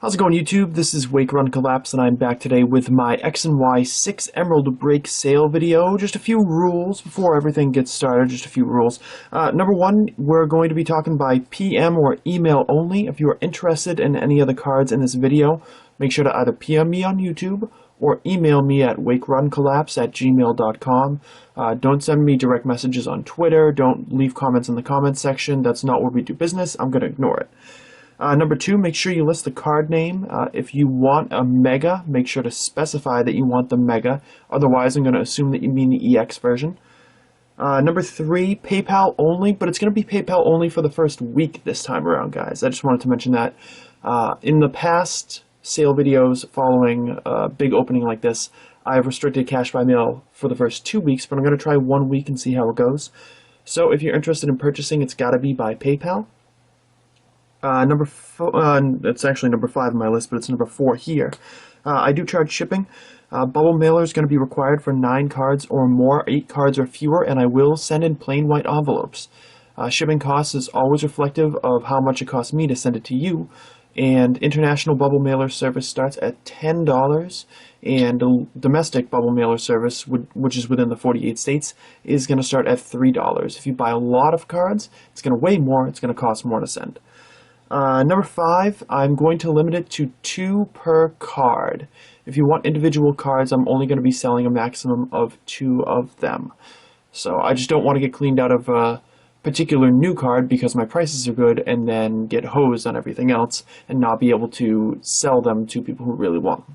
How's it going, YouTube? This is Wake Run Collapse, and I'm back today with my X and Y 6 Emerald Break sale video. Just a few rules before everything gets started, just a few rules. Number one, we're going to be talking by PM or email only. If you are interested in any of the cards in this video, make sure to either PM me on YouTube or email me at wakeruncollapse@gmail.com. Don't send me direct messages on Twitter. Don't leave comments in the comments section. That's not where we do business. I'm going to ignore it. Number two, make sure you list the card name. If you want a Mega, make sure to specify that you want the Mega. Otherwise, I'm going to assume that you mean the EX version. Number three, PayPal only, but it's going to be PayPal only for the first week this time around, guys. I just wanted to mention that. In the past sale videos following a big opening like this, I've restricted cash by mail for the first 2 weeks, but I'm going to try 1 week and see how it goes. So if you're interested in purchasing, it's got to be by PayPal. It's actually number 5 on my list, but it's number 4 here. I do charge shipping. Bubble mailer is going to be required for 9 cards or more, 8 cards or fewer, and I will send in plain white envelopes. Shipping costs is always reflective of how much it costs me to send it to you, and international bubble mailer service starts at $10, and domestic bubble mailer service, which is within the 48 states, is going to start at $3. If you buy a lot of cards, it's going to weigh more, it's going to cost more to send. Number 5, I'm going to limit it to 2 per card. If you want individual cards, I'm only going to be selling a maximum of 2 of them. So I just don't want to get cleaned out of a particular new card because my prices are good and then get hosed on everything else and not be able to sell them to people who really want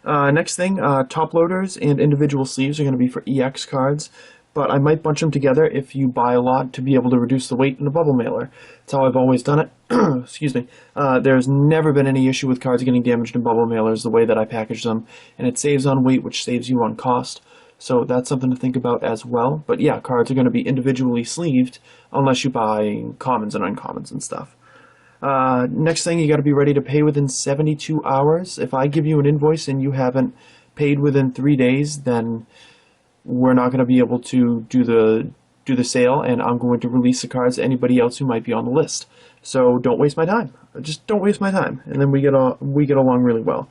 them. Next thing, top loaders and individual sleeves are going to be for EX cards, but I might bunch them together if you buy a lot to be able to reduce the weight in the bubble mailer. That's how I've always done it. Excuse me. There's never been any issue with cards getting damaged in bubble mailers the way that I package them, and it saves on weight, which saves you on cost. So that's something to think about as well. But yeah, cards are going to be individually sleeved unless you buy commons and uncommons and stuff. Next thing, you got to be ready to pay within 72 hours. If I give you an invoice and you haven't paid within 3 days, then we're not going to be able to do the sale, and I'm going to release the cards to anybody else who might be on the list. So don't waste my time. Just don't waste my time, and then we get along really well.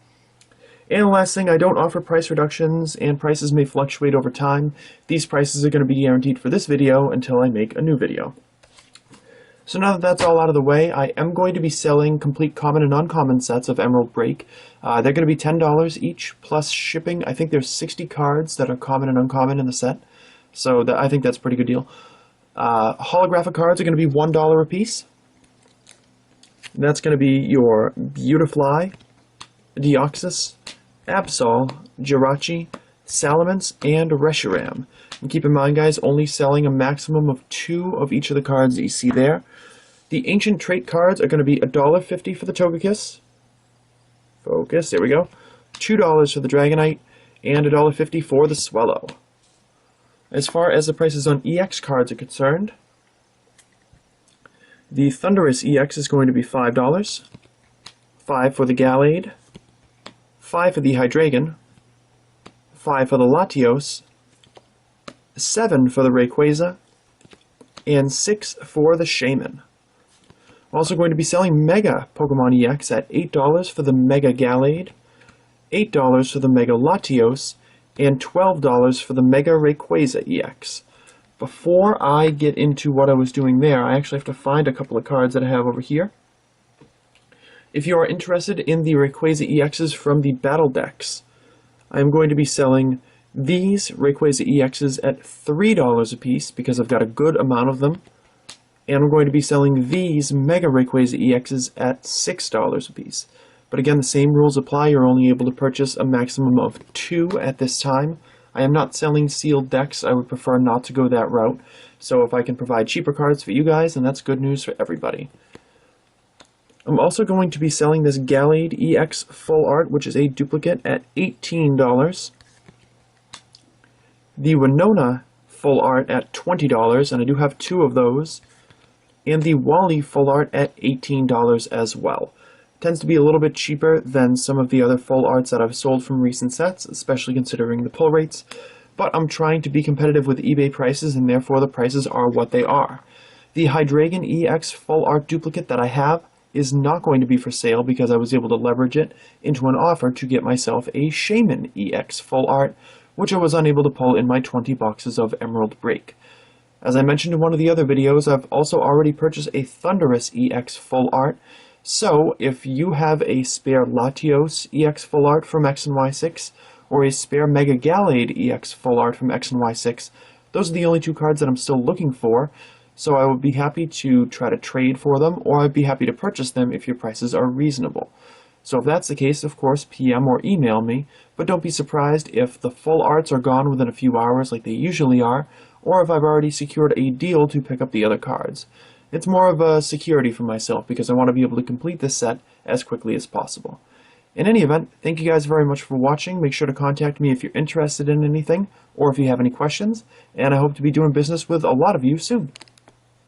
And the last thing, I don't offer price reductions, and prices may fluctuate over time. These prices are going to be guaranteed for this video until I make a new video. So now that that's all out of the way, I am going to be selling complete common and uncommon sets of Emerald Break. They're going to be $10 each, plus shipping. I think there's 60 cards that are common and uncommon in the set, so I think that's a pretty good deal. Holographic cards are going to be $1 a piece. That's going to be your Beautifly, Deoxys, Absol, Jirachi, Salamence, and Reshiram. And keep in mind, guys, only selling a maximum of 2 of each of the cards that you see there. The ancient trait cards are going to be $1.50 for the Togekiss. Focus, there we go. $2 for the Dragonite, and $1.50 for the Swellow. As far as the prices on EX cards are concerned, the Thundurus EX is going to be $5, $5 for the Gallade, $5 for the Hydreigon, $5 for the Latios, $7 for the Rayquaza, and $6 for the Shaymin. I'm also going to be selling Mega Pokemon EX at $8 for the Mega Gallade, $8 for the Mega Latios, and $12 for the Mega Rayquaza EX. Before I get into what I was doing there, I actually have to find a couple of cards that I have over here. If you are interested in the Rayquaza EXs from the battle decks, I am going to be selling these Rayquaza EXs at $3 a piece because I've got a good amount of them. And I'm going to be selling these Mega Rayquaza EXs at $6 a piece. But again, the same rules apply. You're only able to purchase a maximum of 2 at this time. I am not selling sealed decks. I would prefer not to go that route. So if I can provide cheaper cards for you guys, then that's good news for everybody. I'm also going to be selling this Gallade EX Full Art, which is a duplicate, at $18. The Winona Full Art at $20, and I do have 2 of those. And the Wally Full Art at $18 as well. Tends to be a little bit cheaper than some of the other full arts that I've sold from recent sets, especially considering the pull rates, but I'm trying to be competitive with eBay prices, and therefore the prices are what they are. The Hydreigon EX full art duplicate that I have is not going to be for sale because I was able to leverage it into an offer to get myself a Shaymin EX full art, which I was unable to pull in my 20 boxes of Emerald Break. As I mentioned in one of the other videos, I've also already purchased a Thundurus EX full art, so if you have a spare Latios EX full art from X and Y6, or a spare Mega Gallade EX full art from X and Y6, those are the only two cards that I'm still looking for, so I would be happy to try to trade for them, or I'd be happy to purchase them if your prices are reasonable. So if that's the case, of course, PM or email me, but don't be surprised if the full arts are gone within a few hours like they usually are, or if I've already secured a deal to pick up the other cards. It's more of a security for myself because I want to be able to complete this set as quickly as possible. In any event, thank you guys very much for watching. Make sure to contact me if you're interested in anything, or if you have any questions, and I hope to be doing business with a lot of you soon.